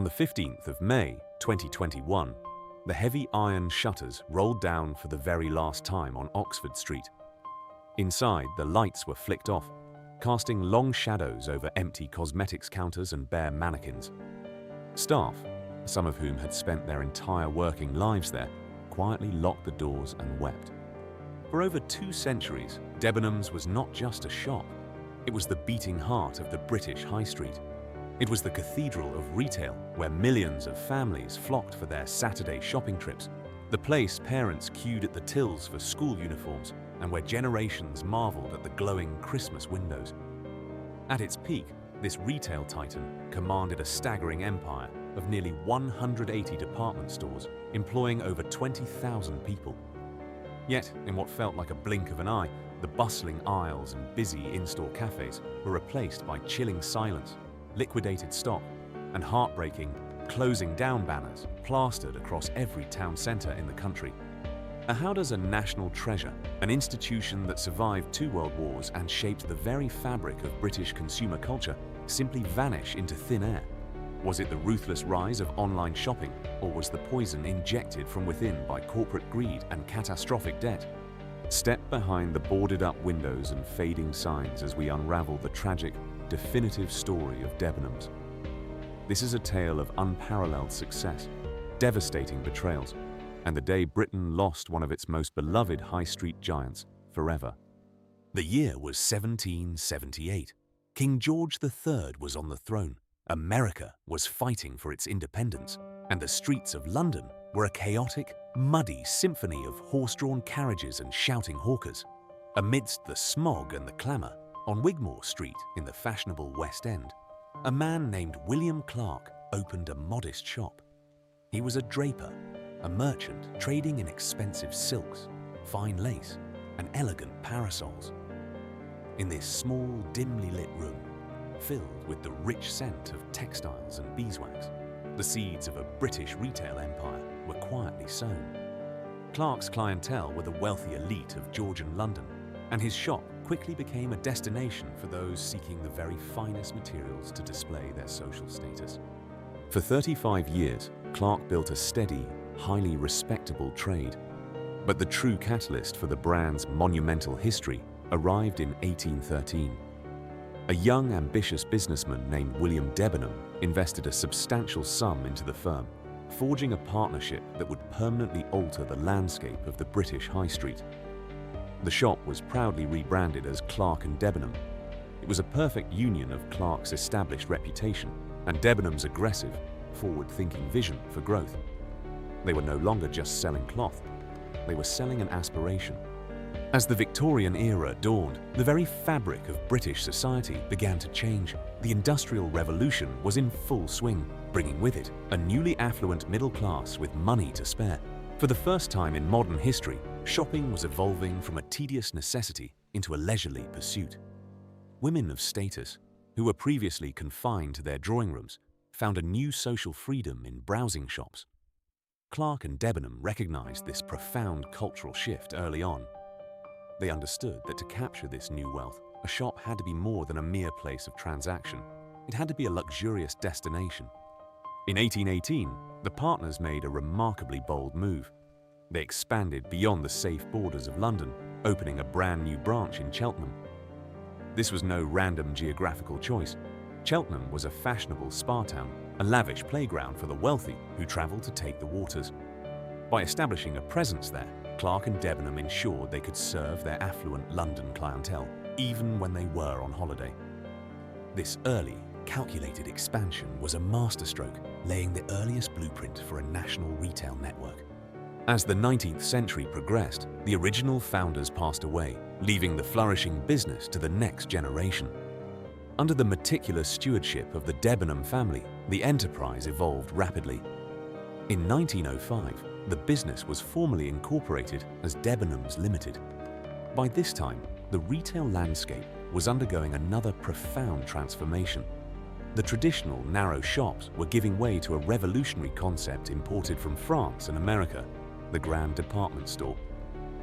On the 15th of May, 2021, the heavy iron shutters rolled down for the very last time on Oxford Street. Inside, the lights were flicked off, casting long shadows over empty cosmetics counters and bare mannequins. Staff, some of whom had spent their entire working lives there, quietly locked the doors and wept. For over 2 centuries, Debenhams was not just a shop. It was the beating heart of the British High Street. It was the cathedral of retail where millions of families flocked for their Saturday shopping trips, the place parents queued at the tills for school uniforms, and where generations marveled at the glowing Christmas windows. At its peak, this retail titan commanded a staggering empire of nearly 180 department stores, employing over 20,000 people. Yet, in what felt like a blink of an eye, the bustling aisles and busy in-store cafes were replaced by chilling silence, liquidated stock, and heartbreaking closing down banners plastered across every town centre in the country. How does a national treasure, an institution that survived 2 world wars and shaped the very fabric of British consumer culture, simply vanish into thin air? Was it the ruthless rise of online shopping, or was the poison injected from within by corporate greed and catastrophic debt? Step behind the boarded-up windows and fading signs as we unravel the tragic, definitive story of Debenhams. This is a tale of unparalleled success, devastating betrayals, and the day Britain lost one of its most beloved high street giants forever. The year was 1778. King George III was on the throne. America was fighting for its independence, and the streets of London were a chaotic, muddy symphony of horse-drawn carriages and shouting hawkers. Amidst the smog and the clamour, on Wigmore Street in the fashionable West End, a man named William Clark opened a modest shop. He was a draper, a merchant trading in expensive silks, fine lace, and elegant parasols. In this small, dimly lit room, filled with the rich scent of textiles and beeswax, the seeds of a British retail empire were quietly sown. Clark's clientele were the wealthy elite of Georgian London, and his shop quickly became a destination for those seeking the very finest materials to display their social status. For 35 years, Clark built a steady, highly respectable trade. But the true catalyst for the brand's monumental history arrived in 1813. A young, ambitious businessman named William Debenham invested a substantial sum into the firm, forging a partnership that would permanently alter the landscape of the British High Street. The shop was proudly rebranded as Clark & Debenham. It was a perfect union of Clark's established reputation and Debenham's aggressive, forward-thinking vision for growth. They were no longer just selling cloth, they were selling an aspiration. As the Victorian era dawned, the very fabric of British society began to change. The Industrial Revolution was in full swing, bringing with it a newly affluent middle class with money to spare. For the first time in modern history, shopping was evolving from a tedious necessity into a leisurely pursuit. Women of status, who were previously confined to their drawing rooms, found a new social freedom in browsing shops. Clark & Debenham recognized this profound cultural shift early on. They understood that to capture this new wealth, a shop had to be more than a mere place of transaction. It had to be a luxurious destination. In 1818, the partners made a remarkably bold move. They expanded beyond the safe borders of London, opening a brand new branch in Cheltenham. This was no random geographical choice. Cheltenham was a fashionable spa town, a lavish playground for the wealthy who travelled to take the waters. By establishing a presence there, Clark & Debenham ensured they could serve their affluent London clientele, even when they were on holiday. This early, calculated expansion was a masterstroke, laying the earliest blueprint for a national retail network. As the 19th century progressed, the original founders passed away, leaving the flourishing business to the next generation. Under the meticulous stewardship of the Debenham family, the enterprise evolved rapidly. In 1905, the business was formally incorporated as Debenhams Limited. By this time, the retail landscape was undergoing another profound transformation. The traditional narrow shops were giving way to a revolutionary concept imported from France and America, the grand department store.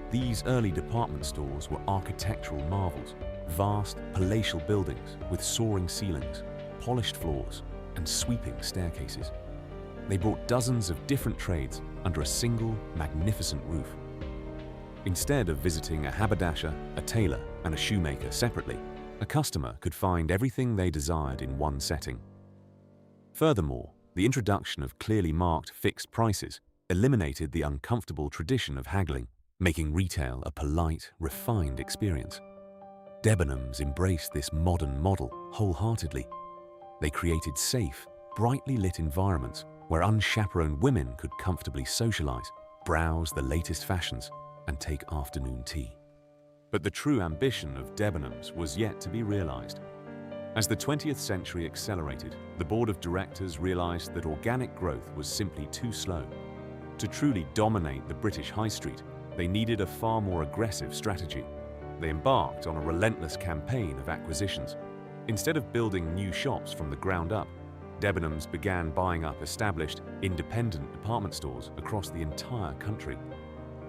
These early department stores were architectural marvels, vast, palatial buildings with soaring ceilings, polished floors, and sweeping staircases. They brought dozens of different trades under a single, magnificent roof. Instead of visiting a haberdasher, a tailor, and a shoemaker separately, a customer could find everything they desired in one setting. Furthermore, the introduction of clearly marked fixed prices eliminated the uncomfortable tradition of haggling, making retail a polite, refined experience. Debenhams embraced this modern model wholeheartedly. They created safe, brightly lit environments where unchaperoned women could comfortably socialize, browse the latest fashions, and take afternoon tea. But the true ambition of Debenhams was yet to be realized. As the 20th century accelerated, the board of directors realized that organic growth was simply too slow. To truly dominate the British high street, they needed a far more aggressive strategy. They embarked on a relentless campaign of acquisitions. Instead of building new shops from the ground up, Debenhams began buying up established, independent department stores across the entire country.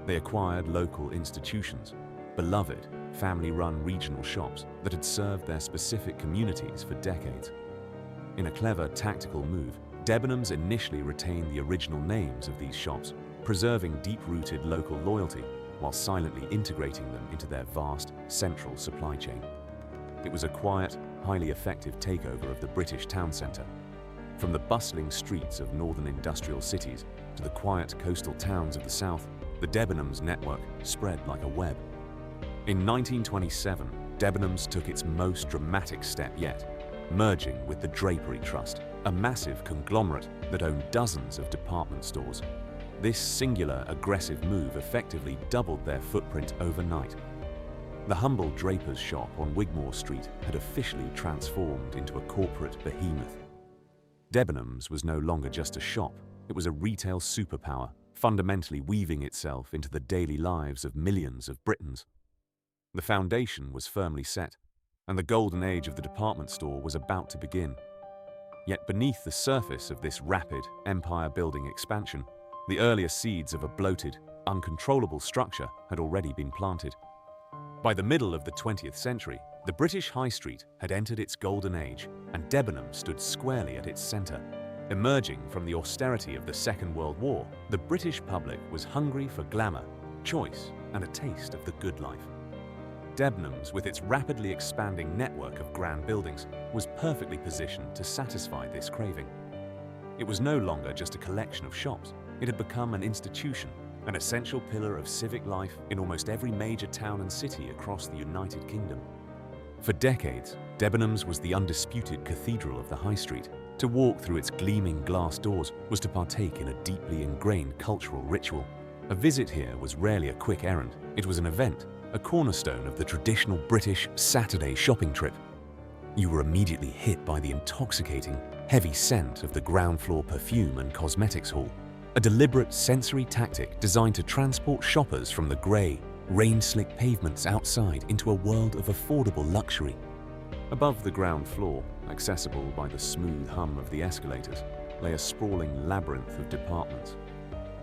They acquired local institutions, beloved, family-run regional shops that had served their specific communities for decades. In a clever tactical move, Debenhams initially retained the original names of these shops, preserving deep-rooted local loyalty while silently integrating them into their vast, central supply chain. It was a quiet, highly effective takeover of the British town centre. From the bustling streets of northern industrial cities to the quiet coastal towns of the south, the Debenhams network spread like a web. In 1927, Debenhams took its most dramatic step yet, merging with the Drapery Trust, a massive conglomerate that owned dozens of department stores. This singular, aggressive move effectively doubled their footprint overnight. The humble draper's shop on Wigmore Street had officially transformed into a corporate behemoth. Debenhams was no longer just a shop, it was a retail superpower, fundamentally weaving itself into the daily lives of millions of Britons. The foundation was firmly set, and the golden age of the department store was about to begin. Yet beneath the surface of this rapid, empire-building expansion, the earlier seeds of a bloated, uncontrollable structure had already been planted. By the middle of the 20th century, the British High Street had entered its golden age, and Debenhams stood squarely at its centre. Emerging from the austerity of the Second World War, the British public was hungry for glamour, choice, and a taste of the good life. Debenhams, with its rapidly expanding network of grand buildings, was perfectly positioned to satisfy this craving. It was no longer just a collection of shops. It had become an institution, an essential pillar of civic life in almost every major town and city across the United Kingdom. For decades, Debenhams was the undisputed cathedral of the high street. To walk through its gleaming glass doors was to partake in a deeply ingrained cultural ritual. A visit here was rarely a quick errand. It was an event, a cornerstone of the traditional British Saturday shopping trip. You were immediately hit by the intoxicating, heavy scent of the ground floor perfume and cosmetics hall, a deliberate sensory tactic designed to transport shoppers from the grey, rain-slick pavements outside into a world of affordable luxury. Above the ground floor, accessible by the smooth hum of the escalators, lay a sprawling labyrinth of departments.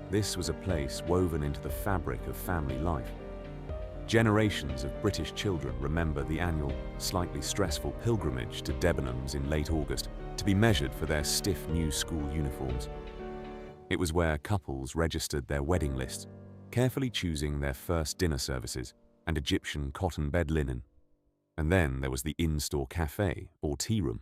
This was a place woven into the fabric of family life. Generations of British children remember the annual, slightly stressful pilgrimage to Debenhams in late August to be measured for their stiff new school uniforms. It was where couples registered their wedding lists, carefully choosing their first dinner services and Egyptian cotton bed linen. And then there was the in-store cafe or tea room,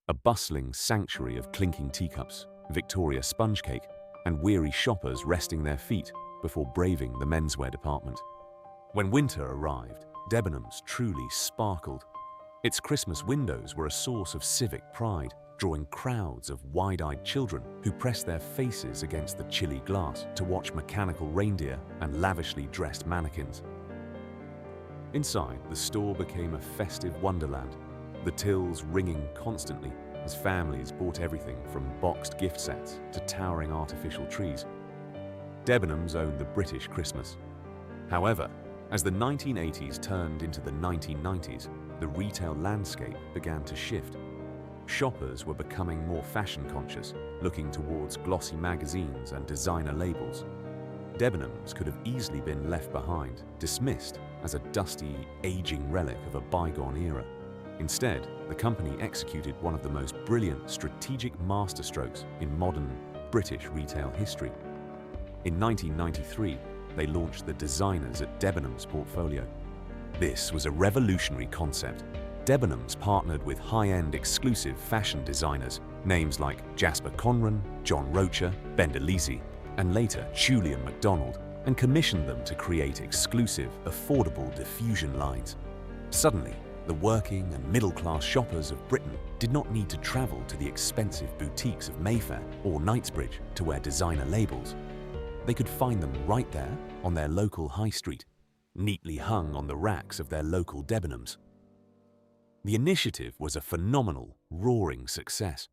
a bustling sanctuary of clinking teacups, Victoria sponge cake, and weary shoppers resting their feet before braving the menswear department. When winter arrived, Debenhams truly sparkled. Its Christmas windows were a source of civic pride, drawing crowds of wide-eyed children who pressed their faces against the chilly glass to watch mechanical reindeer and lavishly dressed mannequins. Inside, the store became a festive wonderland, the tills ringing constantly as families bought everything from boxed gift sets to towering artificial trees. Debenhams owned the British Christmas. However, as the 1980s turned into the 1990s, the retail landscape began to shift. Shoppers were becoming more fashion-conscious, looking towards glossy magazines and designer labels. Debenhams could have easily been left behind, dismissed as a dusty, aging relic of a bygone era. Instead, the company executed one of the most brilliant strategic masterstrokes in modern, British retail history. In 1993, they launched the Designers at Debenhams portfolio. This was a revolutionary concept. Debenhams partnered with high-end exclusive fashion designers, names like Jasper Conran, John Rocha, Ben DeLisi, and later Julian MacDonald, and commissioned them to create exclusive, affordable diffusion lines. Suddenly, the working and middle-class shoppers of Britain did not need to travel to the expensive boutiques of Mayfair or Knightsbridge to wear designer labels. They could find them right there on their local high street, neatly hung on the racks of their local Debenhams. The initiative was a phenomenal, roaring success.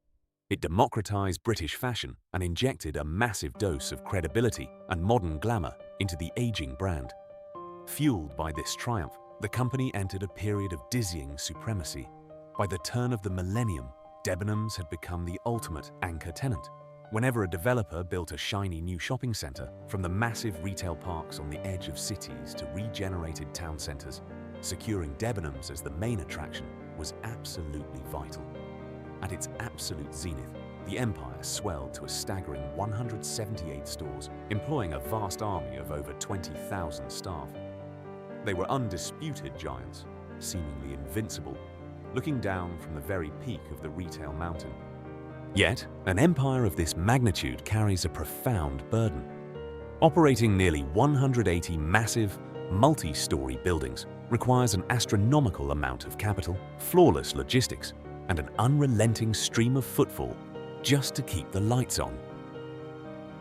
It democratized British fashion and injected a massive dose of credibility and modern glamour into the aging brand. Fueled by this triumph, the company entered a period of dizzying supremacy. By the turn of the millennium, Debenhams had become the ultimate anchor tenant. Whenever a developer built a shiny new shopping centre, from the massive retail parks on the edge of cities to regenerated town centres, securing Debenhams as the main attraction was absolutely vital. At its absolute zenith, the empire swelled to a staggering 178 stores, employing a vast army of over 20,000 staff. They were undisputed giants, seemingly invincible, looking down from the very peak of the retail mountain. Yet, an empire of this magnitude carries a profound burden. Operating nearly 180 massive, multi-story buildings requires an astronomical amount of capital, flawless logistics, and an unrelenting stream of footfall just to keep the lights on.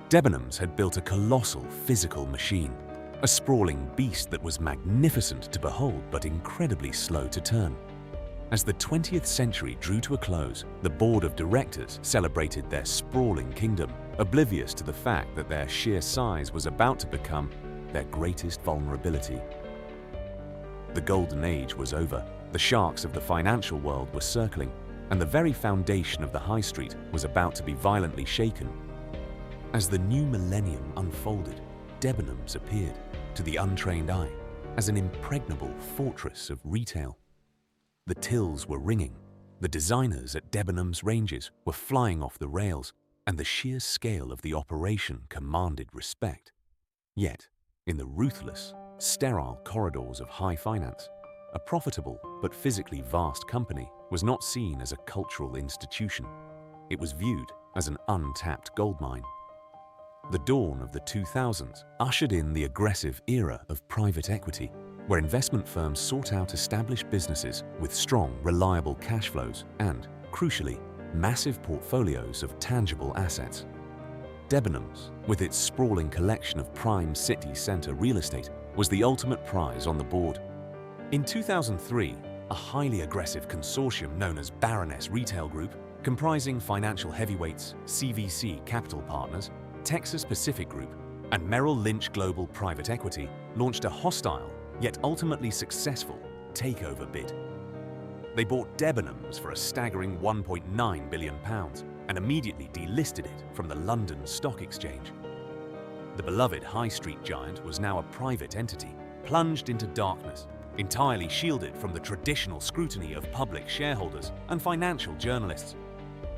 Debenhams had built a colossal physical machine, a sprawling beast that was magnificent to behold but incredibly slow to turn. As the 20th century drew to a close, the board of directors celebrated their sprawling kingdom, oblivious to the fact that their sheer size was about to become their greatest vulnerability. The golden age was over. The sharks of the financial world were circling, and the very foundation of the high street was about to be violently shaken. As the new millennium unfolded, Debenhams appeared, to the untrained eye, as an impregnable fortress of retail. The tills were ringing, the designers at Debenhams ranges were flying off the rails, and the sheer scale of the operation commanded respect. Yet, in the ruthless, sterile corridors of high finance, a profitable but physically vast company was not seen as a cultural institution. It was viewed as an untapped goldmine. The dawn of the 2000s ushered in the aggressive era of private equity, where investment firms sought out established businesses with strong, reliable cash flows and, crucially, massive portfolios of tangible assets. Debenhams, with its sprawling collection of prime city centre real estate, was the ultimate prize on the board. In 2003, a highly aggressive consortium known as Baroness Retail Group, comprising financial heavyweights, CVC Capital Partners, Texas Pacific Group, and Merrill Lynch Global Private Equity, launched a hostile, yet ultimately successful, takeover bid. They bought Debenhams for a staggering £1.9 billion and immediately delisted it from the London Stock Exchange. The beloved high street giant was now a private entity, plunged into darkness, entirely shielded from the traditional scrutiny of public shareholders and financial journalists.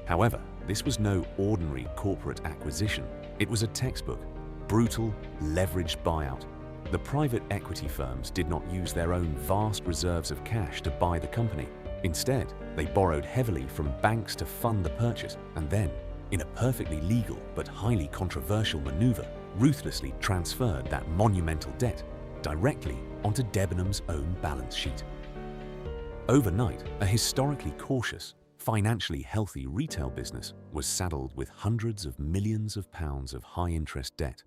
However, this was no ordinary corporate acquisition. It was a textbook, brutal, leveraged buyout. The private equity firms did not use their own vast reserves of cash to buy the company. Instead, they borrowed heavily from banks to fund the purchase and then, in a perfectly legal but highly controversial maneuver, ruthlessly transferred that monumental debt directly onto Debenhams' own balance sheet. Overnight, a historically cautious, financially healthy retail business was saddled with hundreds of millions of pounds of high-interest debt.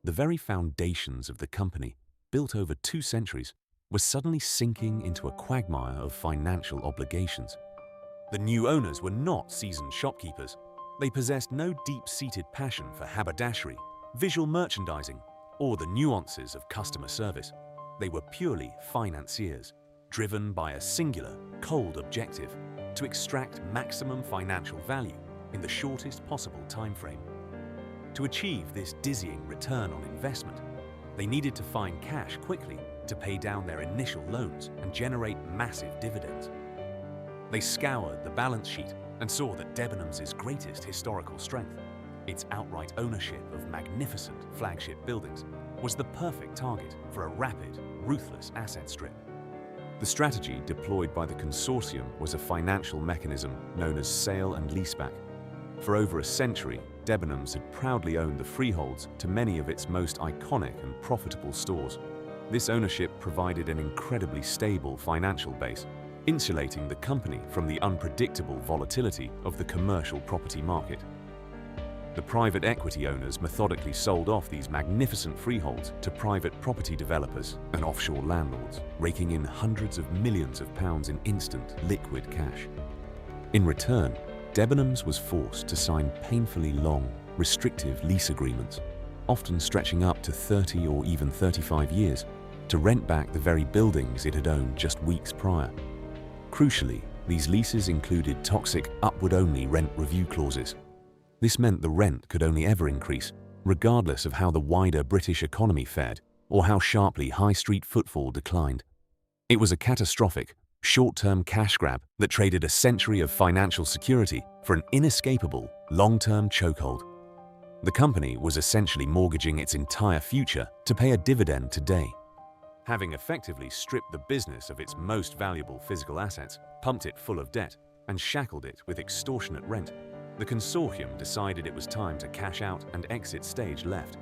The very foundations of the company, built over 2 centuries, were suddenly sinking into a quagmire of financial obligations. The new owners were not seasoned shopkeepers. They possessed no deep-seated passion for haberdashery, visual merchandising, or the nuances of customer service. They were purely financiers, driven by a singular, cold objective: to extract maximum financial value in the shortest possible time frame. To achieve this dizzying return on investment, they needed to find cash quickly to pay down their initial loans and generate massive dividends. They scoured the balance sheet and saw that Debenhams' greatest historical strength, Its outright ownership of magnificent flagship buildings was the perfect target for a rapid, ruthless asset strip. The strategy deployed by the consortium was a financial mechanism known as sale and leaseback. For over a century, Debenhams had proudly owned the freeholds to many of its most iconic and profitable stores. This ownership provided an incredibly stable financial base, insulating the company from the unpredictable volatility of the commercial property market. The private equity owners methodically sold off these magnificent freeholds to private property developers and offshore landlords, raking in hundreds of millions of pounds in instant, liquid cash. In return, Debenhams was forced to sign painfully long, restrictive lease agreements, often stretching up to 30 or even 35 years, to rent back the very buildings it had owned just weeks prior. Crucially, these leases included toxic upward-only rent review clauses. This meant the rent could only ever increase, regardless of how the wider British economy fared or how sharply high street footfall declined. It was a catastrophic, short-term cash grab that traded a century of financial security for an inescapable, long-term chokehold. The company was essentially mortgaging its entire future to pay a dividend today. Having effectively stripped the business of its most valuable physical assets, pumped it full of debt, and shackled it with extortionate rent, the consortium decided it was time to cash out and exit stage left.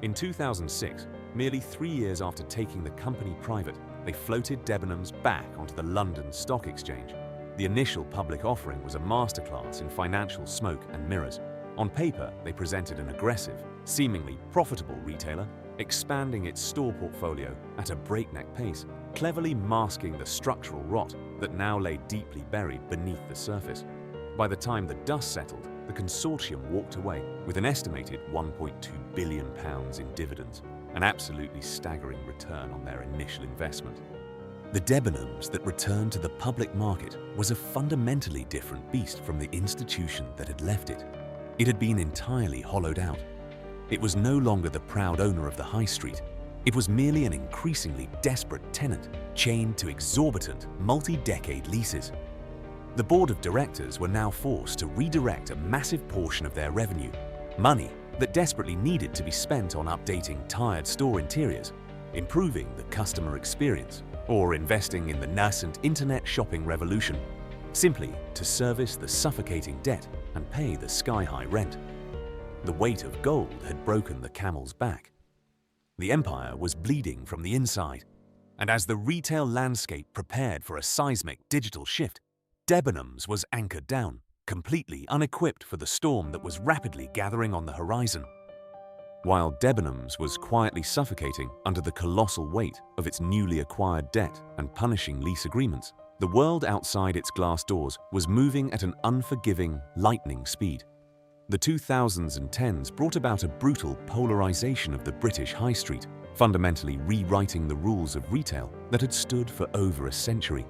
In 2006, merely 3 years after taking the company private, they floated Debenhams back onto the London Stock Exchange. The initial public offering was a masterclass in financial smoke and mirrors. On paper, they presented an aggressive, seemingly profitable retailer, expanding its store portfolio at a breakneck pace, cleverly masking the structural rot that now lay deeply buried beneath the surface. By the time the dust settled, the consortium walked away with an estimated £1.2 billion in dividends, an absolutely staggering return on their initial investment. The Debenhams that returned to the public market was a fundamentally different beast from the institution that had left it. It had been entirely hollowed out. It was no longer the proud owner of the high street. It was merely an increasingly desperate tenant, chained to exorbitant, multi-decade leases. The board of directors were now forced to redirect a massive portion of their revenue, money that desperately needed to be spent on updating tired store interiors, improving the customer experience, or investing in the nascent internet shopping revolution, simply to service the suffocating debt and pay the sky-high rent. The weight of gold had broken the camel's back. The empire was bleeding from the inside, and as the retail landscape prepared for a seismic digital shift, Debenhams was anchored down, completely unequipped for the storm that was rapidly gathering on the horizon. While Debenhams was quietly suffocating under the colossal weight of its newly acquired debt and punishing lease agreements, the world outside its glass doors was moving at an unforgiving, lightning speed. The 2010s brought about a brutal polarization of the British high street, fundamentally rewriting the rules of retail that had stood for over a century.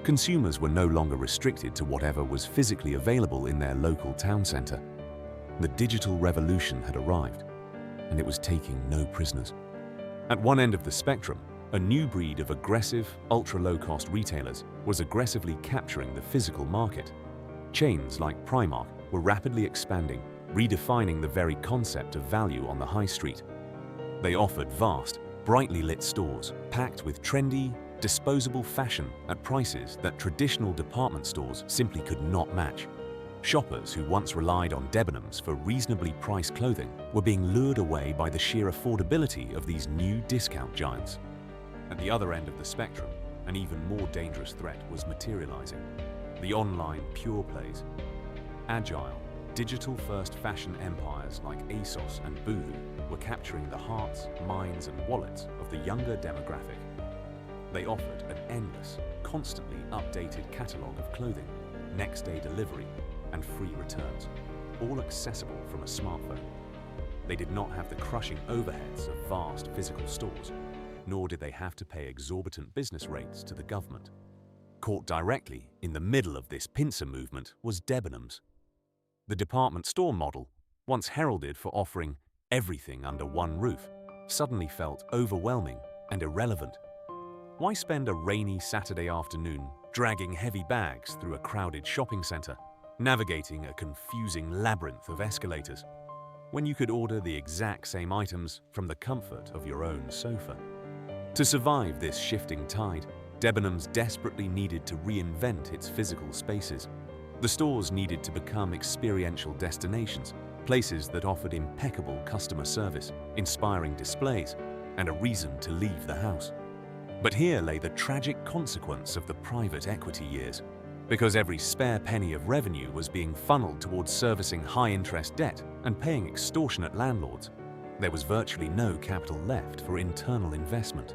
Consumers were no longer restricted to whatever was physically available in their local town centre. The digital revolution had arrived, and it was taking no prisoners. At one end of the spectrum, a new breed of aggressive, ultra-low-cost retailers was aggressively capturing the physical market. Chains like Primark were rapidly expanding, redefining the very concept of value on the high street. They offered vast, brightly lit stores packed with trendy, disposable fashion at prices that traditional department stores simply could not match. Shoppers who once relied on Debenhams for reasonably priced clothing were being lured away by the sheer affordability of these new discount giants. At the other end of the spectrum, an even more dangerous threat was materializing: the online pure plays. Agile, digital-first fashion empires like ASOS and Boohoo were capturing the hearts, minds, and wallets of the younger demographic. They offered an endless, constantly updated catalogue of clothing, next-day delivery, and free returns, all accessible from a smartphone. They did not have the crushing overheads of vast physical stores, nor did they have to pay exorbitant business rates to the government. Caught directly in the middle of this pincer movement was Debenhams. The department store model, once heralded for offering everything under one roof, suddenly felt overwhelming and irrelevant. Why spend a rainy Saturday afternoon dragging heavy bags through a crowded shopping centre, navigating a confusing labyrinth of escalators, when you could order the exact same items from the comfort of your own sofa. To survive this shifting tide, Debenhams desperately needed to reinvent its physical spaces. The stores needed to become experiential destinations, places that offered impeccable customer service, inspiring displays, and a reason to leave the house. But here lay the tragic consequence of the private equity years. Because every spare penny of revenue was being funneled towards servicing high-interest debt and paying extortionate landlords, there was virtually no capital left for internal investment.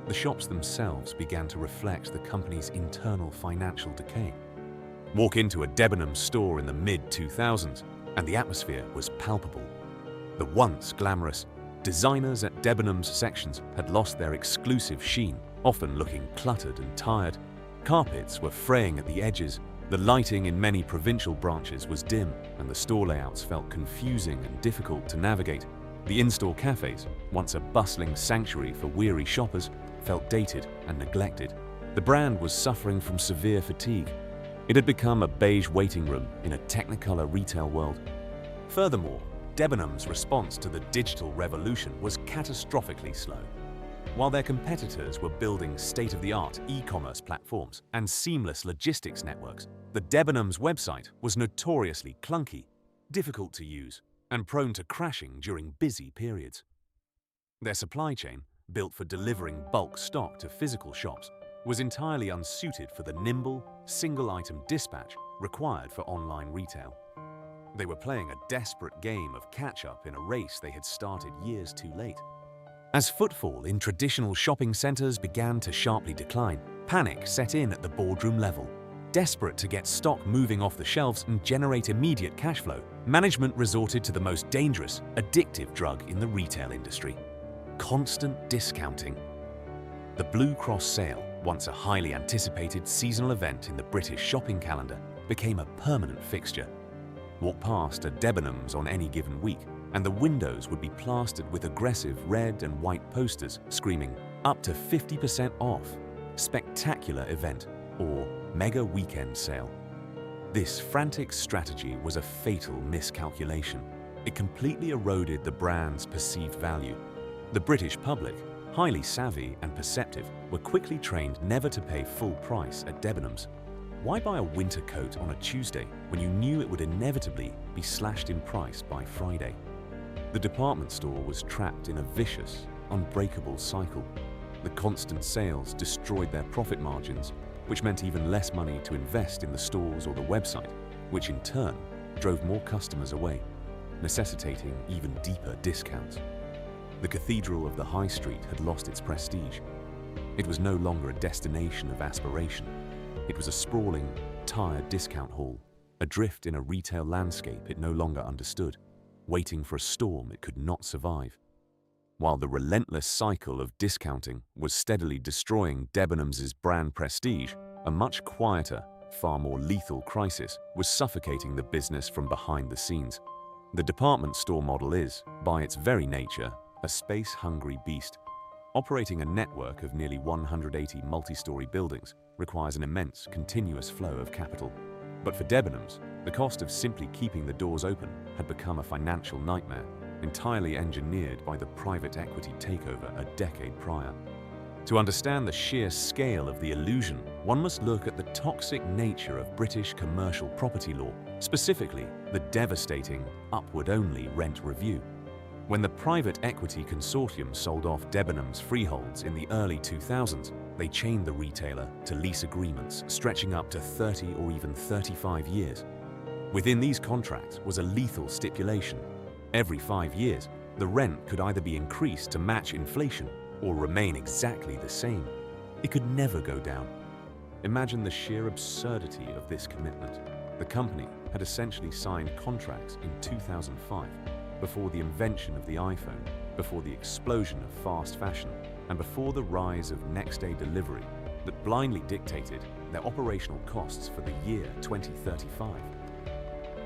The shops themselves began to reflect the company's internal financial decay. Walk into a Debenhams store in the mid-2000s, and the atmosphere was palpable. The once glamorous designers at Debenhams sections had lost their exclusive sheen, often looking cluttered and tired. Carpets were fraying at the edges, the lighting in many provincial branches was dim, and the store layouts felt confusing and difficult to navigate. The in-store cafes, once a bustling sanctuary for weary shoppers, felt dated and neglected. The brand was suffering from severe fatigue. It had become a beige waiting room in a technicolor retail world. Furthermore, Debenhams' response to the digital revolution was catastrophically slow. While their competitors were building state-of-the-art e-commerce platforms and seamless logistics networks, the Debenhams website was notoriously clunky, difficult to use, and prone to crashing during busy periods. Their supply chain, built for delivering bulk stock to physical shops, was entirely unsuited for the nimble, single-item dispatch required for online retail. They were playing a desperate game of catch-up in a race they had started years too late. As footfall in traditional shopping centers began to sharply decline, panic set in at the boardroom level. Desperate to get stock moving off the shelves and generate immediate cash flow, management resorted to the most dangerous, addictive drug in the retail industry: constant discounting. The Blue Cross sale, once a highly anticipated seasonal event in the British shopping calendar, became a permanent fixture. Walk past a Debenhams on any given week, and the windows would be plastered with aggressive red and white posters screaming up to 50% off, spectacular event, or mega weekend sale. This frantic strategy was a fatal miscalculation. It completely eroded the brand's perceived value. The British public, highly savvy and perceptive, were quickly trained never to pay full price at Debenhams. Why buy a winter coat on a Tuesday when you knew it would inevitably be slashed in price by Friday? The department store was trapped in a vicious, unbreakable cycle. The constant sales destroyed their profit margins, which meant even less money to invest in the stores or the website, which in turn drove more customers away, necessitating even deeper discounts. The cathedral of the high street had lost its prestige. It was no longer a destination of aspiration. It was a sprawling, tired discount hall, adrift in a retail landscape it no longer understood, waiting for a storm it could not survive. While the relentless cycle of discounting was steadily destroying Debenhams' brand prestige, a much quieter, far more lethal crisis was suffocating the business from behind the scenes. The department store model is, by its very nature, a space-hungry beast. Operating a network of nearly 180 multi-story buildings requires an immense, continuous flow of capital. But for Debenhams, the cost of simply keeping the doors open had become a financial nightmare, entirely engineered by the private equity takeover a decade prior. To understand the sheer scale of the illusion, one must look at the toxic nature of British commercial property law, specifically the devastating upward-only rent review. When the private equity consortium sold off Debenhams freeholds in the early 2000s, they chained the retailer to lease agreements stretching up to 30 or even 35 years. Within these contracts was a lethal stipulation. Every 5 years, the rent could either be increased to match inflation or remain exactly the same. It could never go down. Imagine the sheer absurdity of this commitment. The company had essentially signed contracts in 2005, before the invention of the iPhone, before the explosion of fast fashion, and before the rise of next-day delivery that blindly dictated their operational costs for the year 2035.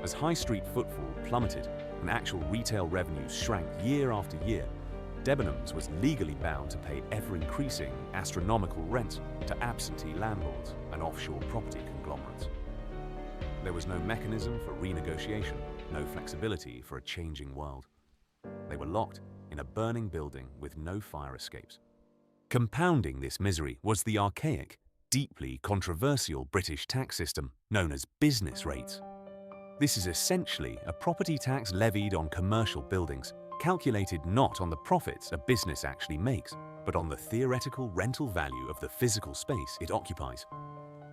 As high street footfall plummeted and actual retail revenues shrank year after year, Debenhams was legally bound to pay ever-increasing astronomical rents to absentee landlords and offshore property conglomerates. There was no mechanism for renegotiation, no flexibility for a changing world. They were locked in a burning building with no fire escapes. Compounding this misery was the archaic, deeply controversial British tax system known as business rates. This is essentially a property tax levied on commercial buildings, calculated not on the profits a business actually makes, but on the theoretical rental value of the physical space it occupies.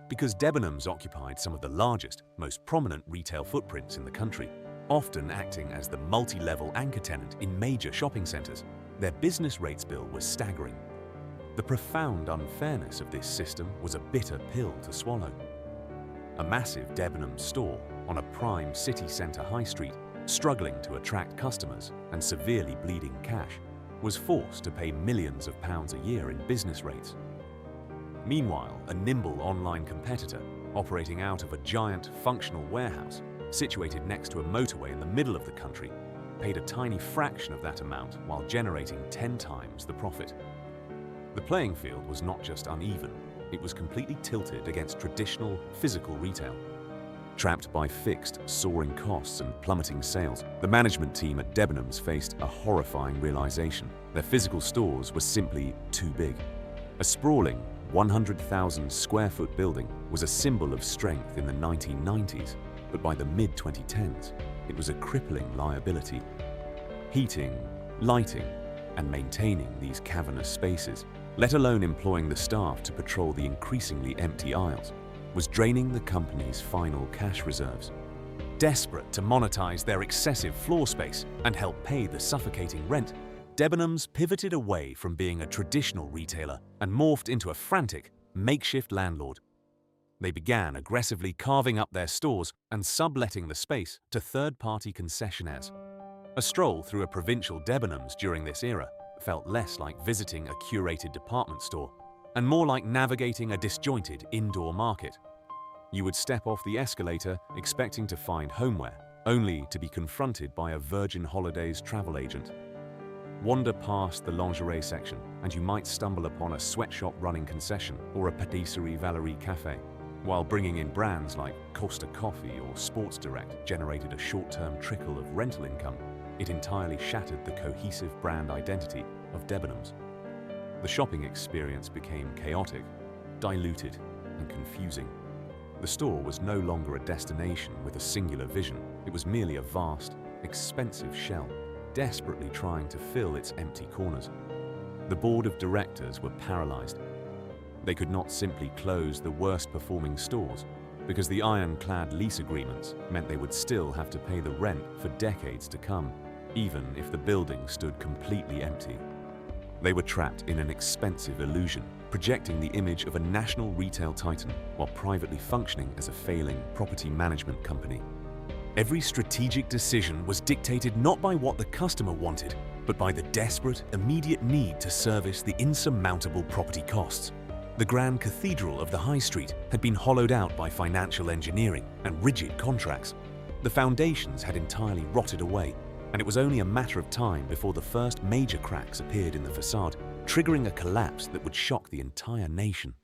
Because Debenhams occupied some of the largest, most prominent retail footprints in the country, often acting as the multi-level anchor tenant in major shopping centres, their business rates bill was staggering. The profound unfairness of this system was a bitter pill to swallow. A massive Debenhams store on a prime city centre high street, struggling to attract customers and severely bleeding cash, was forced to pay millions of pounds a year in business rates. Meanwhile, a nimble online competitor, operating out of a giant functional warehouse situated next to a motorway in the middle of the country, paid a tiny fraction of that amount while generating 10 times the profit. The playing field was not just uneven, it was completely tilted against traditional physical retail. Trapped by fixed, soaring costs and plummeting sales, the management team at Debenhams faced a horrifying realization. Their physical stores were simply too big. A sprawling 100,000 square foot building was a symbol of strength in the 1990s, but by the mid-2010s, it was a crippling liability. Heating, lighting, and maintaining these cavernous spaces, let alone employing the staff to patrol the increasingly empty aisles, was draining the company's final cash reserves. Desperate to monetize their excessive floor space and help pay the suffocating rent, Debenhams pivoted away from being a traditional retailer and morphed into a frantic, makeshift landlord. They began aggressively carving up their stores and subletting the space to third-party concessionaires. A stroll through a provincial Debenhams during this era felt less like visiting a curated department store and more like navigating a disjointed indoor market. You would step off the escalator expecting to find homeware, only to be confronted by a Virgin Holidays travel agent. Wander past the lingerie section and you might stumble upon a sweatshop-running concession or a patisserie Valerie cafe, while bringing in brands like Costa Coffee or Sports Direct generated a short-term trickle of rental income. It entirely shattered the cohesive brand identity of Debenhams. The shopping experience became chaotic, diluted, and confusing. The store was no longer a destination with a singular vision. It was merely a vast, expensive shell, desperately trying to fill its empty corners. The board of directors were paralyzed. They could not simply close the worst-performing stores, because the ironclad lease agreements meant they would still have to pay the rent for decades to come, even if the building stood completely empty. They were trapped in an expensive illusion, projecting the image of a national retail titan while privately functioning as a failing property management company. Every strategic decision was dictated not by what the customer wanted, but by the desperate, immediate need to service the insurmountable property costs. The grand cathedral of the high street had been hollowed out by financial engineering and rigid contracts. The foundations had entirely rotted away, and it was only a matter of time before the first major cracks appeared in the facade, triggering a collapse that would shock the entire nation.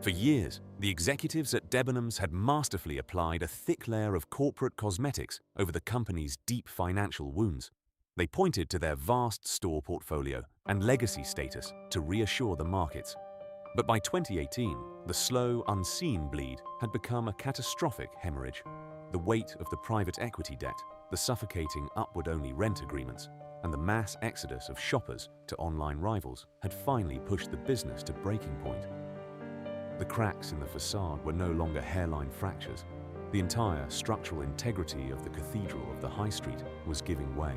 For years, the executives at Debenhams had masterfully applied a thick layer of corporate cosmetics over the company's deep financial wounds. They pointed to their vast store portfolio and legacy status to reassure the markets. But by 2018, the slow, unseen bleed had become a catastrophic hemorrhage. The weight of the private equity debt, the suffocating upward-only rent agreements, and the mass exodus of shoppers to online rivals had finally pushed the business to breaking point. The cracks in the facade were no longer hairline fractures. The entire structural integrity of the cathedral of the high street was giving way.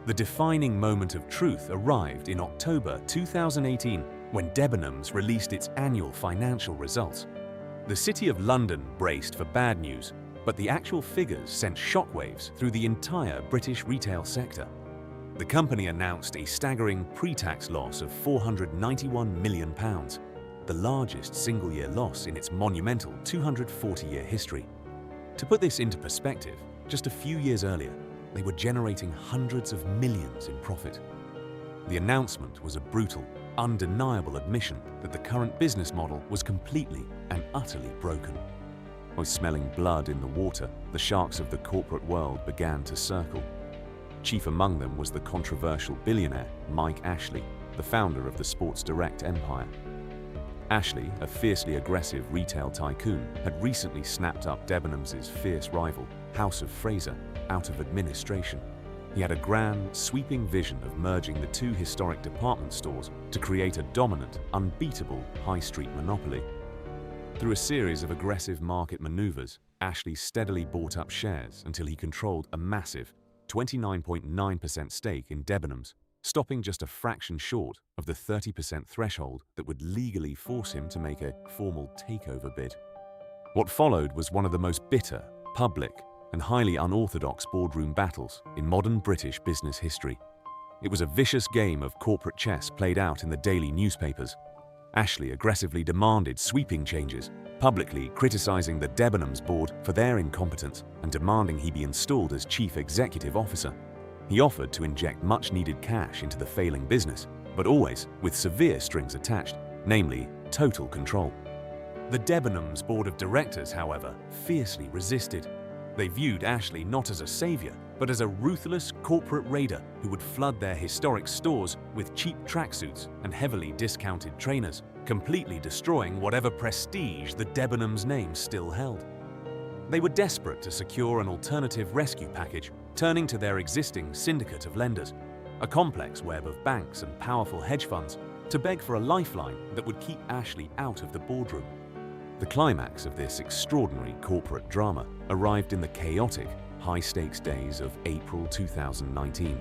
The defining moment of truth arrived in October 2018 when Debenhams released its annual financial results. The City of London braced for bad news, but the actual figures sent shockwaves through the entire British retail sector. The company announced a staggering pre-tax loss of £491 million, the largest single-year loss in its monumental 240-year history. To put this into perspective, just a few years earlier, they were generating hundreds of millions in profit. The announcement was a brutal, undeniable admission that the current business model was completely and utterly broken. or smelling blood in the water, the sharks of the corporate world began to circle. Chief among them was the controversial billionaire Mike Ashley, the founder of the Sports Direct empire. Ashley, a fiercely aggressive retail tycoon, had recently snapped up Debenhams' fierce rival, House of Fraser, out of administration. He had a grand, sweeping vision of merging the two historic department stores to create a dominant, unbeatable high street monopoly. Through a series of aggressive market maneuvers, Ashley steadily bought up shares until he controlled a massive 29.9% stake in Debenhams, stopping just a fraction short of the 30% threshold that would legally force him to make a formal takeover bid. What followed was one of the most bitter, public, and highly unorthodox boardroom battles in modern British business history. It was a vicious game of corporate chess played out in the daily newspapers. Ashley aggressively demanded sweeping changes, publicly criticizing the Debenhams board for their incompetence and demanding he be installed as chief executive officer. He offered to inject much-needed cash into the failing business, but always with severe strings attached, namely total control. The Debenhams board of directors, however, fiercely resisted. They viewed Ashley not as a savior, but as a ruthless corporate raider who would flood their historic stores with cheap tracksuits and heavily discounted trainers, completely destroying whatever prestige the Debenhams name still held. They were desperate to secure an alternative rescue package, turning to their existing syndicate of lenders, a complex web of banks and powerful hedge funds, to beg for a lifeline that would keep Ashley out of the boardroom. The climax of this extraordinary corporate drama arrived in the chaotic, high-stakes days of April 2019.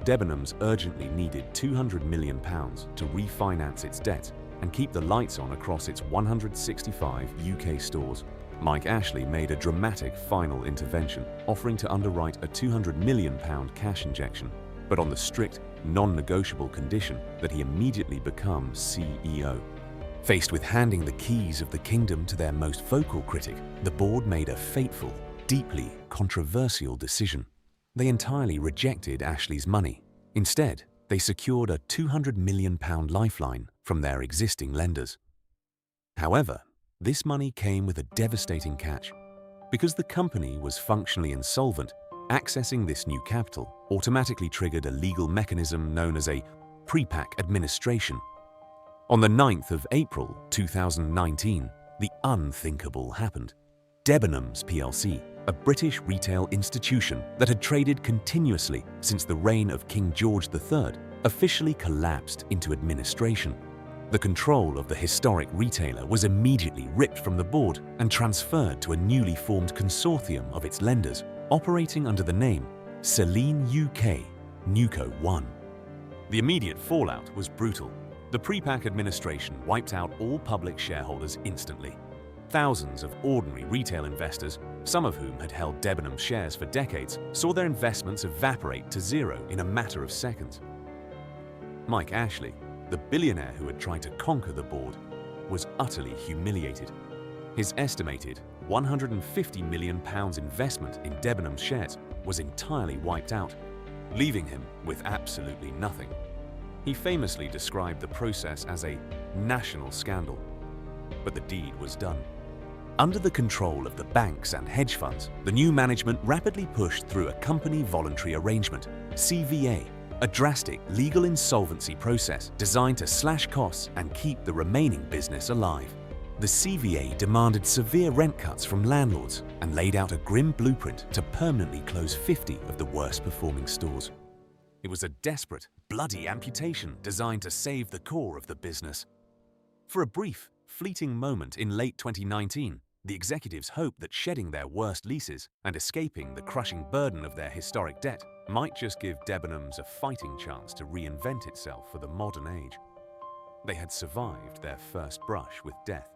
Debenhams urgently needed £200 million to refinance its debt and keep the lights on across its 165 UK stores. Mike Ashley made a dramatic final intervention, offering to underwrite a £200 million cash injection, but on the strict, non-negotiable condition that he immediately become CEO. Faced with handing the keys of the kingdom to their most vocal critic, the board made a fateful, deeply controversial decision. They entirely rejected Ashley's money. Instead, they secured a £200 million lifeline from their existing lenders. However, this money came with a devastating catch. Because the company was functionally insolvent, accessing this new capital automatically triggered a legal mechanism known as a pre-pack administration. On the 9th of April 2019, the unthinkable happened. Debenhams plc, a British retail institution that had traded continuously since the reign of King George III, officially collapsed into administration. The control of the historic retailer was immediately ripped from the board and transferred to a newly formed consortium of its lenders, operating under the name Celine UK Newco 1. The immediate fallout was brutal. The pre-pack administration wiped out all public shareholders instantly. Thousands of ordinary retail investors, some of whom had held Debenhams shares for decades, saw their investments evaporate to zero in a matter of seconds. Mike Ashley, the billionaire who had tried to conquer the board, was utterly humiliated. His estimated £150 million investment in Debenhams shares was entirely wiped out, leaving him with absolutely nothing. He famously described the process as a national scandal, but the deed was done. Under the control of the banks and hedge funds, the new management rapidly pushed through a company voluntary arrangement, CVA, a drastic legal insolvency process designed to slash costs and keep the remaining business alive. The CVA demanded severe rent cuts from landlords and laid out a grim blueprint to permanently close 50 of the worst performing stores. It was a desperate, bloody amputation designed to save the core of the business. For a brief, fleeting moment in late 2019, the executives hoped that shedding their worst leases and escaping the crushing burden of their historic debt might just give Debenhams a fighting chance to reinvent itself for the modern age. They had survived their first brush with death.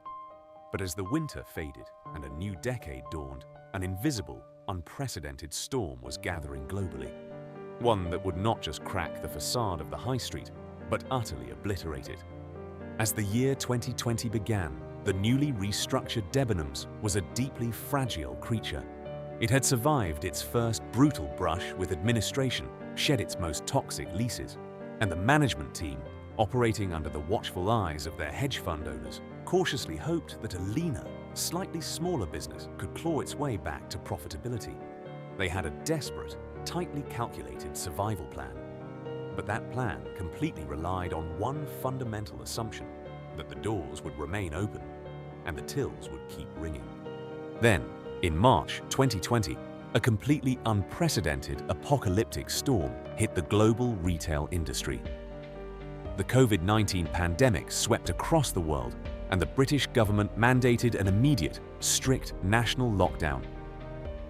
But as the winter faded and a new decade dawned, an invisible, unprecedented storm was gathering globally. One that would not just crack the facade of the high street, but utterly obliterate it. As the year 2020 began, the newly restructured Debenhams was a deeply fragile creature. It had survived its first brutal brush with administration, shed its most toxic leases, and the management team, operating under the watchful eyes of their hedge fund owners, cautiously hoped that a leaner, slightly smaller business could claw its way back to profitability. They had a desperate, tightly calculated survival plan. But that plan completely relied on one fundamental assumption, that the doors would remain open and the tills would keep ringing. Then, in March 2020, a completely unprecedented apocalyptic storm hit the global retail industry. The COVID-19 pandemic swept across the world, and the British government mandated an immediate, strict national lockdown.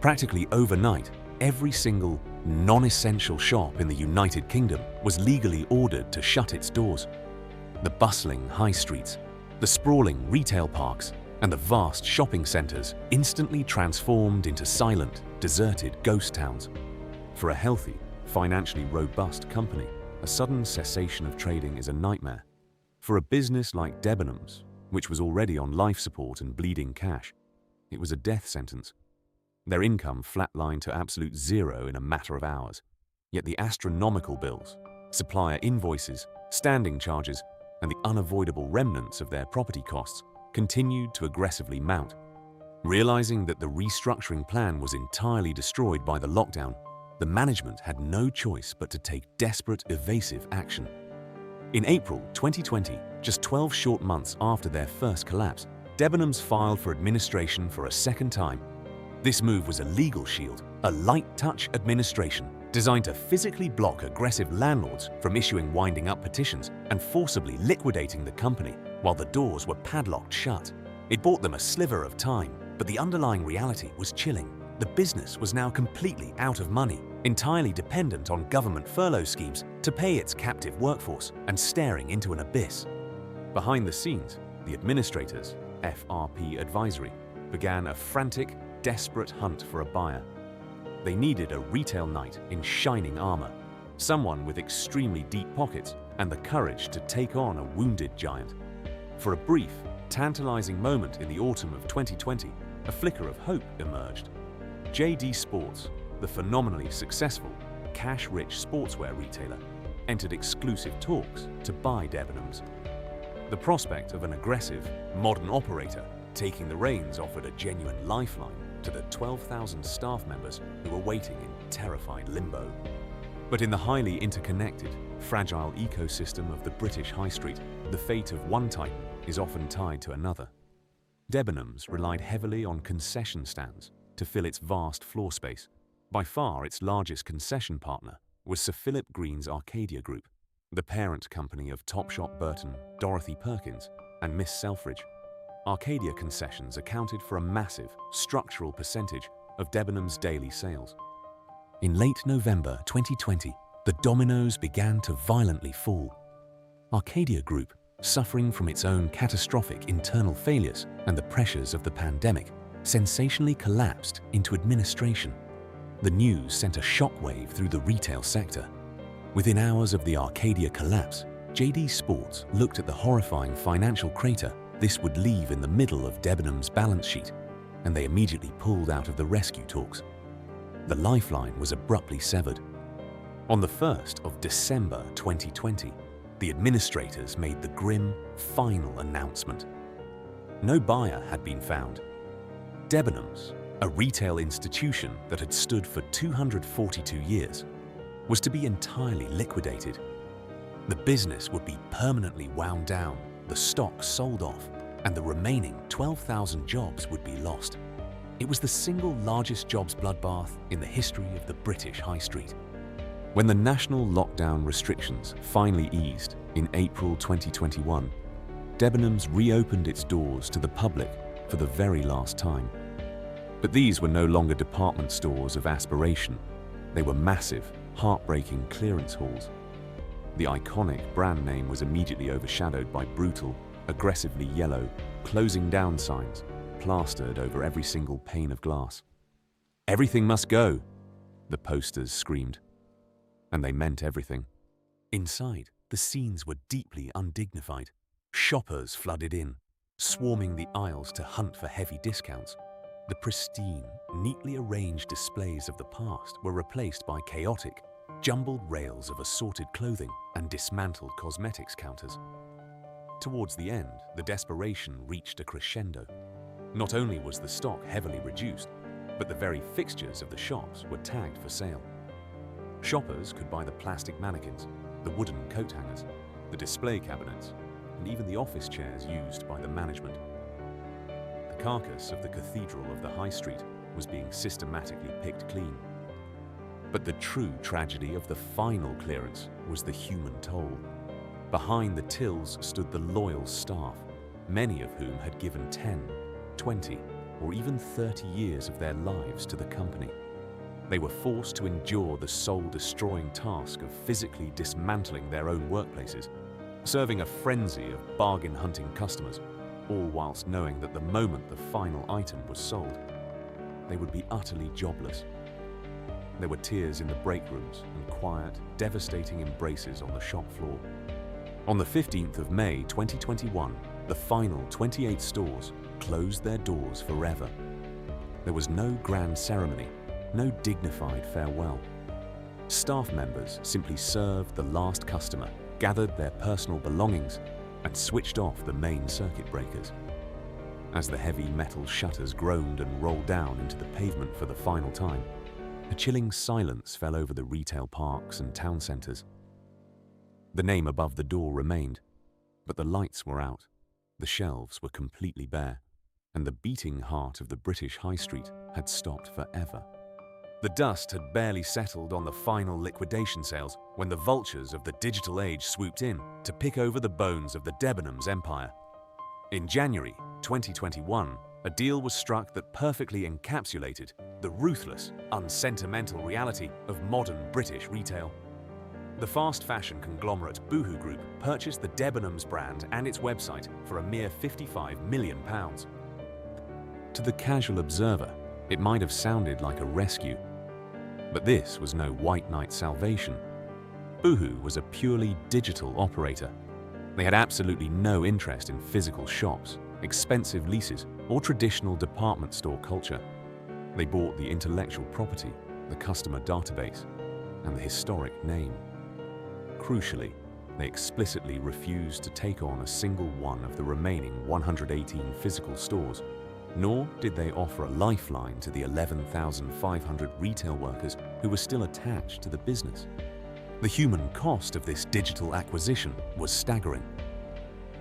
Practically overnight, every single non-essential shop in the United Kingdom was legally ordered to shut its doors. The bustling high streets, the sprawling retail parks, and the vast shopping centres instantly transformed into silent, deserted ghost towns. For a healthy, financially robust company, a sudden cessation of trading is a nightmare. For a business like Debenhams, which was already on life support and bleeding cash, it was a death sentence. Their income flatlined to absolute zero in a matter of hours. Yet the astronomical bills, supplier invoices, standing charges, and the unavoidable remnants of their property costs continued to aggressively mount. Realizing that the restructuring plan was entirely destroyed by the lockdown, the management had no choice but to take desperate, evasive action. In April 2020, just 12 short months after their first collapse, Debenhams filed for administration for a second time. This move was a legal shield, a light-touch administration designed to physically block aggressive landlords from issuing winding-up petitions and forcibly liquidating the company while the doors were padlocked shut. It bought them a sliver of time, but the underlying reality was chilling. The business was now completely out of money, entirely dependent on government furlough schemes to pay its captive workforce and staring into an abyss. Behind the scenes, the administrators, FRP Advisory, began a frantic, desperate hunt for a buyer. They needed a retail knight in shining armor, someone with extremely deep pockets and the courage to take on a wounded giant. For a brief, tantalizing moment in the autumn of 2020, a flicker of hope emerged. JD Sports, the phenomenally successful, cash-rich sportswear retailer, entered exclusive talks to buy Debenhams. The prospect of an aggressive, modern operator taking the reins offered a genuine lifeline to the 12,000 staff members who were waiting in terrified limbo. But in the highly interconnected, fragile ecosystem of the British High Street, the fate of one titan is often tied to another. Debenhams relied heavily on concession stands to fill its vast floor space. By far its largest concession partner was Sir Philip Green's Arcadia Group, the parent company of Topshop Burton, Dorothy Perkins, and Miss Selfridge. Arcadia concessions accounted for a massive, structural percentage of Debenhams' daily sales. In late November 2020, the dominoes began to violently fall. Arcadia Group, suffering from its own catastrophic internal failures and the pressures of the pandemic, sensationally collapsed into administration. The news sent a shockwave through the retail sector. Within hours of the Arcadia collapse, JD Sports looked at the horrifying financial crater this would leave in the middle of Debenhams' balance sheet, and they immediately pulled out of the rescue talks. The lifeline was abruptly severed. On the 1st of December 2020, the administrators made the grim, final announcement. No buyer had been found. Debenhams, a retail institution that had stood for 242 years, was to be entirely liquidated. The business would be permanently wound down, the stock sold off, and the remaining 12,000 jobs would be lost. It was the single largest jobs bloodbath in the history of the British High Street. When the national lockdown restrictions finally eased in April 2021, Debenhams reopened its doors to the public for the very last time. But these were no longer department stores of aspiration. They were massive, heartbreaking clearance halls. The iconic brand name was immediately overshadowed by brutal, aggressively yellow, closing down signs plastered over every single pane of glass. "Everything must go," the posters screamed. And they meant everything. Inside, the scenes were deeply undignified. Shoppers flooded in, swarming the aisles to hunt for heavy discounts. The pristine, neatly arranged displays of the past were replaced by chaotic, jumbled rails of assorted clothing and dismantled cosmetics counters. Towards the end, the desperation reached a crescendo. Not only was the stock heavily reduced, but the very fixtures of the shops were tagged for sale. Shoppers could buy the plastic mannequins, the wooden coat hangers, the display cabinets, and even the office chairs used by the management. The carcass of the cathedral of the high street was being systematically picked clean. But the true tragedy of the final clearance was the human toll. Behind the tills stood the loyal staff, many of whom had given 10, 20, or even 30 years of their lives to the company. They were forced to endure the soul-destroying task of physically dismantling their own workplaces, serving a frenzy of bargain-hunting customers, all whilst knowing that the moment the final item was sold, they would be utterly jobless. There were tears in the break rooms and quiet, devastating embraces on the shop floor. On the 15th of May 2021, the final 28 stores closed their doors forever. There was no grand ceremony, no dignified farewell. Staff members simply served the last customer, gathered their personal belongings, and switched off the main circuit breakers. As the heavy metal shutters groaned and rolled down into the pavement for the final time, a chilling silence fell over the retail parks and town centres. The name above the door remained, but the lights were out, the shelves were completely bare, and the beating heart of the British High Street had stopped forever. The dust had barely settled on the final liquidation sales when the vultures of the digital age swooped in to pick over the bones of the Debenhams empire. In January 2021, a deal was struck that perfectly encapsulated the ruthless, unsentimental reality of modern British retail. The fast fashion conglomerate Boohoo Group purchased the Debenhams brand and its website for a mere £55 million. To the casual observer, it might have sounded like a rescue. But this was no white knight salvation. Boohoo was a purely digital operator. They had absolutely no interest in physical shops, expensive leases, or traditional department store culture. They bought the intellectual property, the customer database, and the historic name. Crucially, they explicitly refused to take on a single one of the remaining 118 physical stores, nor did they offer a lifeline to the 11,500 retail workers who were still attached to the business. The human cost of this digital acquisition was staggering.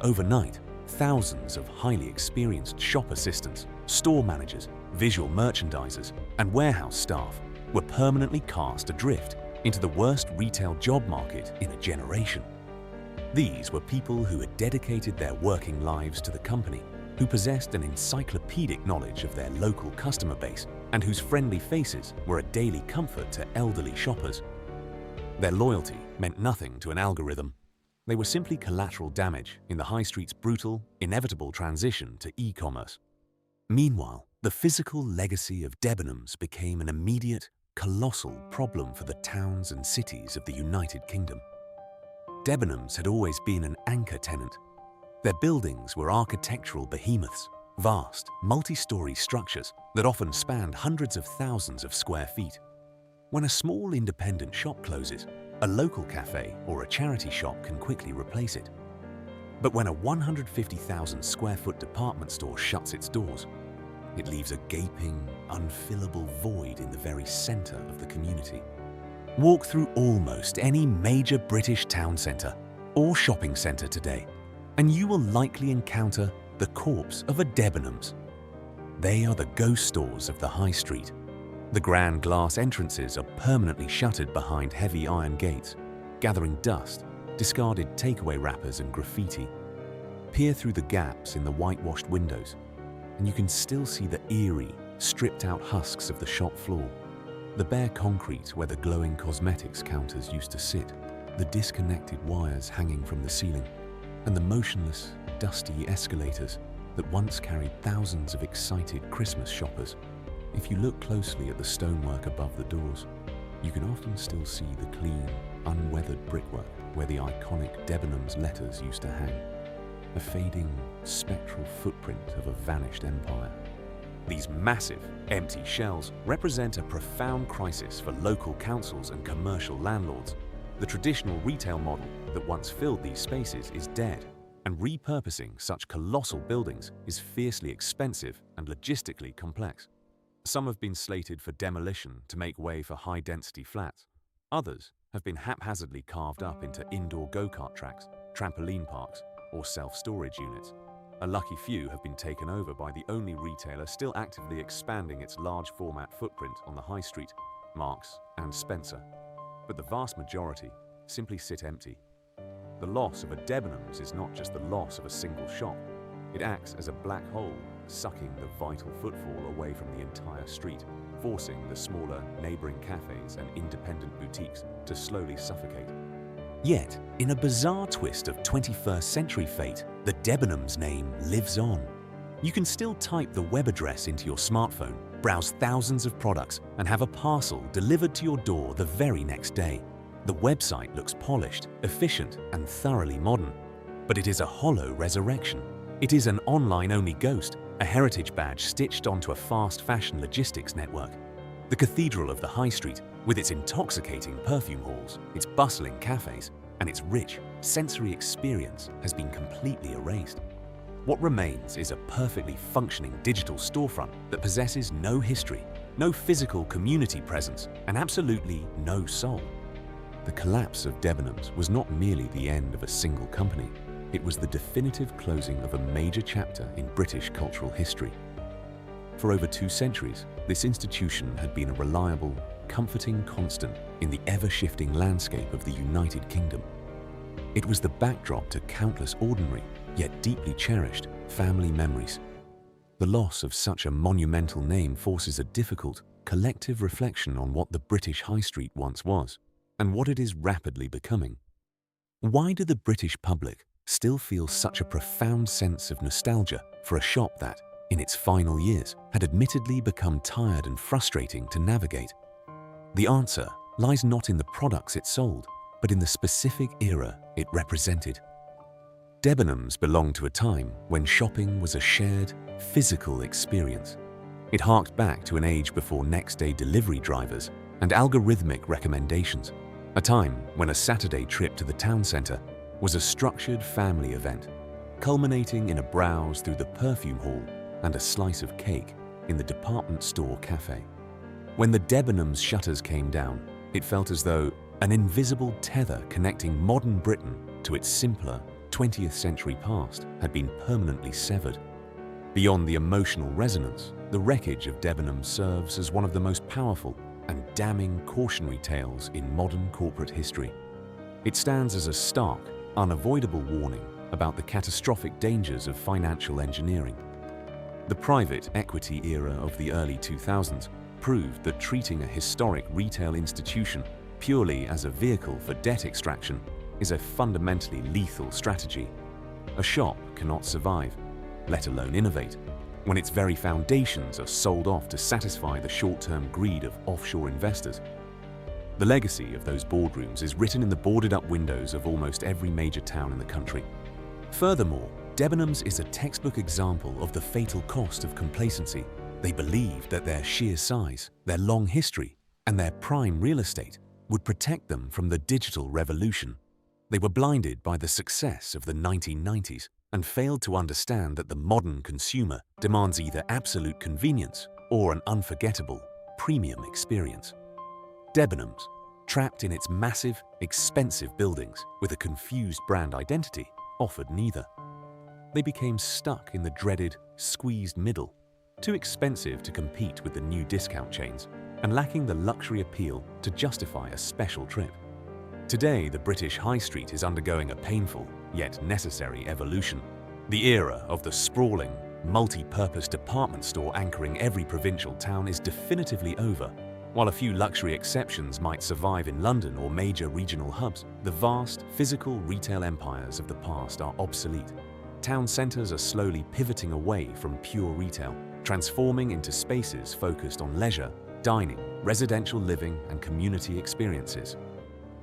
Overnight, thousands of highly experienced shop assistants, store managers, visual merchandisers, and warehouse staff were permanently cast adrift into the worst retail job market in a generation. These were people who had dedicated their working lives to the company, who possessed an encyclopedic knowledge of their local customer base, and whose friendly faces were a daily comfort to elderly shoppers. Their loyalty meant nothing to an algorithm. They were simply collateral damage in the high street's brutal, inevitable transition to e-commerce. Meanwhile, the physical legacy of Debenhams became an immediate, colossal problem for the towns and cities of the United Kingdom. Debenhams had always been an anchor tenant. Their buildings were architectural behemoths, vast, multi-story structures that often spanned hundreds of thousands of square feet. When a small independent shop closes, a local cafe or a charity shop can quickly replace it. But when a 150,000 square foot department store shuts its doors, it leaves a gaping, unfillable void in the very center of the community. Walk through almost any major British town center or shopping center today, and you will likely encounter the corpse of a Debenhams. They are the ghost stores of the high street. The grand glass entrances are permanently shuttered behind heavy iron gates, gathering dust, discarded takeaway wrappers and graffiti. Peer through the gaps in the whitewashed windows, and you can still see the eerie, stripped-out husks of the shop floor, the bare concrete where the glowing cosmetics counters used to sit, the disconnected wires hanging from the ceiling, and the motionless, dusty escalators that once carried thousands of excited Christmas shoppers. If you look closely at the stonework above the doors, you can often still see the clean, unweathered brickwork where the iconic Debenhams letters used to hang, a fading, spectral footprint of a vanished empire. These massive, empty shells represent a profound crisis for local councils and commercial landlords. The traditional retail model that once filled these spaces is dead, and repurposing such colossal buildings is fiercely expensive and logistically complex. Some have been slated for demolition to make way for high-density flats. Others have been haphazardly carved up into indoor go-kart tracks, trampoline parks, or self-storage units. A lucky few have been taken over by the only retailer still actively expanding its large-format footprint on the high street, Marks and Spencer. But the vast majority simply sit empty. The loss of a Debenhams is not just the loss of a single shop. It acts as a black hole, sucking the vital footfall away from the entire street, forcing the smaller neighboring cafes and independent boutiques to slowly suffocate. Yet, in a bizarre twist of 21st century fate, the Debenhams name lives on. You can still type the web address into your smartphone, browse thousands of products, and have a parcel delivered to your door the very next day. The website looks polished, efficient, and thoroughly modern. But it is a hollow resurrection. It is an online-only ghost, a heritage badge stitched onto a fast fashion logistics network. The cathedral of the high street, with its intoxicating perfume halls, its bustling cafes, and its rich, sensory experience has been completely erased. What remains is a perfectly functioning digital storefront that possesses no history, no physical community presence, and absolutely no soul. The collapse of Debenhams was not merely the end of a single company. It was the definitive closing of a major chapter in British cultural history. For over 2 centuries, this institution had been a reliable, comforting constant in the ever-shifting landscape of the United Kingdom. It was the backdrop to countless ordinary, yet deeply cherished, family memories. The loss of such a monumental name forces a difficult, collective reflection on what the British High Street once was, and what it is rapidly becoming. Why do the British public still feel such a profound sense of nostalgia for a shop that, in its final years, had admittedly become tired and frustrating to navigate? The answer lies not in the products it sold, but in the specific era it represented. Debenhams belonged to a time when shopping was a shared, physical experience. It harked back to an age before next-day delivery drivers and algorithmic recommendations, a time when a Saturday trip to the town centre was a structured family event, culminating in a browse through the perfume hall and a slice of cake in the department store cafe. When the Debenhams shutters came down, it felt as though an invisible tether connecting modern Britain to its simpler 20th century past had been permanently severed. Beyond the emotional resonance, the wreckage of Debenhams serves as one of the most powerful and damning cautionary tales in modern corporate history. It stands as a stark, unavoidable warning about the catastrophic dangers of financial engineering. The private equity era of the early 2000s proved that treating a historic retail institution purely as a vehicle for debt extraction is a fundamentally lethal strategy. A shop cannot survive, let alone innovate, when its very foundations are sold off to satisfy the short-term greed of offshore investors. The legacy of those boardrooms is written in the boarded-up windows of almost every major town in the country. Furthermore, Debenhams is a textbook example of the fatal cost of complacency. They believed that their sheer size, their long history, and their prime real estate would protect them from the digital revolution. They were blinded by the success of the 1990s and failed to understand that the modern consumer demands either absolute convenience or an unforgettable, premium experience. Debenhams, trapped in its massive, expensive buildings with a confused brand identity, offered neither. They became stuck in the dreaded, squeezed middle, too expensive to compete with the new discount chains and lacking the luxury appeal to justify a special trip. Today, the British High Street is undergoing a painful, yet necessary evolution. The era of the sprawling, multi-purpose department store anchoring every provincial town is definitively over. While a few luxury exceptions might survive in London or major regional hubs, the vast, physical retail empires of the past are obsolete. Town centres are slowly pivoting away from pure retail, transforming into spaces focused on leisure, dining, residential living, and community experiences.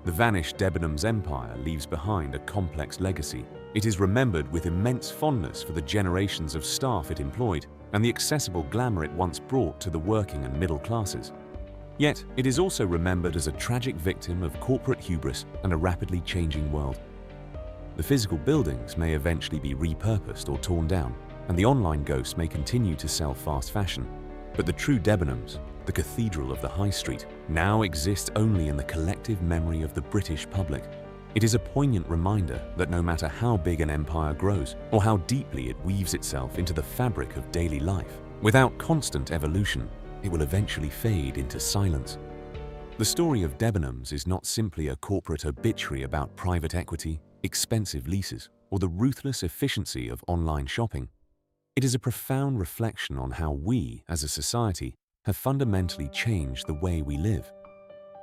The vanished Debenhams empire leaves behind a complex legacy. It is remembered with immense fondness for the generations of staff it employed and the accessible glamour it once brought to the working and middle classes. Yet, it is also remembered as a tragic victim of corporate hubris and a rapidly changing world. The physical buildings may eventually be repurposed or torn down, and the online ghosts may continue to sell fast fashion. But the true Debenhams, the cathedral of the high street, now exists only in the collective memory of the British public. It is a poignant reminder that no matter how big an empire grows, or how deeply it weaves itself into the fabric of daily life, without constant evolution, it will eventually fade into silence. The story of Debenhams is not simply a corporate obituary about private equity, expensive leases, or the ruthless efficiency of online shopping. It is a profound reflection on how we, as a society, have fundamentally changed the way we live.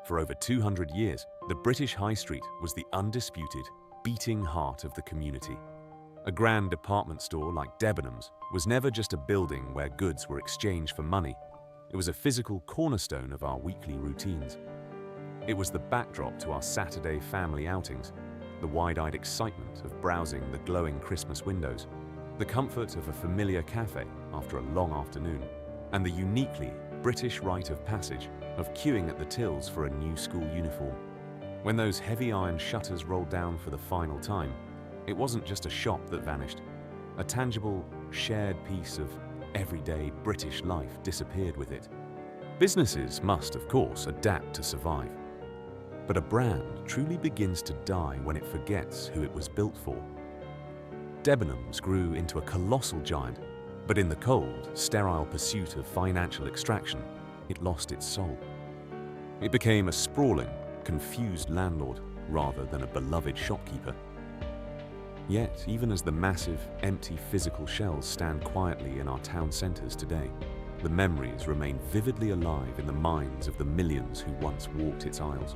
For over 200 years, the British High Street was the undisputed, beating heart of the community. A grand department store like Debenhams was never just a building where goods were exchanged for money. It was a physical cornerstone of our weekly routines. It was the backdrop to our Saturday family outings, the wide-eyed excitement of browsing the glowing Christmas windows, the comfort of a familiar cafe after a long afternoon, and the uniquely British rite of passage of queuing at the tills for a new school uniform. When those heavy iron shutters rolled down for the final time, it wasn't just a shop that vanished. A tangible, shared piece of everyday British life disappeared with it. Businesses must, of course, adapt to survive. But a brand truly begins to die when it forgets who it was built for. Debenhams grew into a colossal giant, but in the cold, sterile pursuit of financial extraction, it lost its soul. It became a sprawling, confused landlord rather than a beloved shopkeeper. Yet, even as the massive, empty physical shells stand quietly in our town centres today, the memories remain vividly alive in the minds of the millions who once walked its aisles.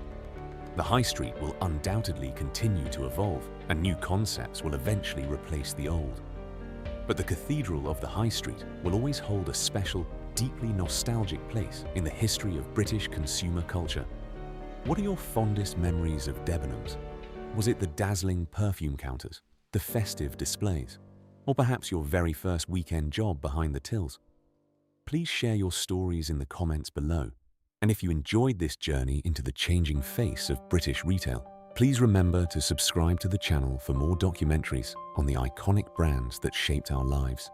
The high street will undoubtedly continue to evolve, and new concepts will eventually replace the old. But the cathedral of the high street will always hold a special, deeply nostalgic place in the history of British consumer culture. What are your fondest memories of Debenhams? Was it the dazzling perfume counters, the festive displays, or perhaps your very first weekend job behind the tills? Please share your stories in the comments below. And if you enjoyed this journey into the changing face of British retail, please remember to subscribe to the channel for more documentaries on the iconic brands that shaped our lives.